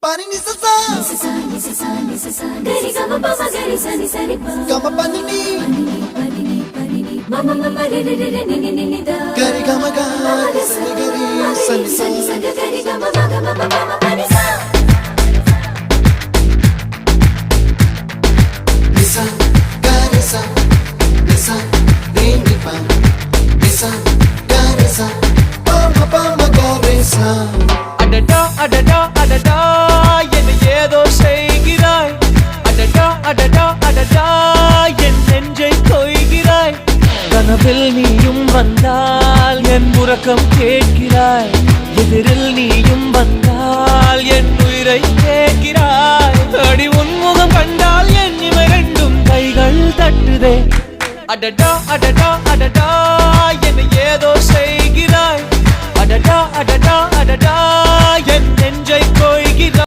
Pani ni sa sa gari gama pa ma gari sa ni sa ni pa gama pani ni mama mama re re re ni ni ni da gari gama ga sa ni gari sa ni sa gari gama ma gama mama pani sa nisa gari sa nisa ni ni pa nisa gari sa pa ma gari sa adada adada adada என்ன ஏதோ செய்கிறாய் அடடா அடடா அடடா என் நெஞ்சை கொய்கிறாய் கனவில் நீயும் வந்தால் என் உறக்கம் கேட்கிறாய் எதிரில் நீயும் வந்தால் என் உயிரை கேட்கிறாய் அடி உன்முகம் கண்டால் என் இமை ரெண்டும் கைகள் தட்டுதே அடடா அடடா அடடா என்ன ஏதோ செய்கிறாய் அடடா அடடா அடடா என் நெஞ்சை கொய்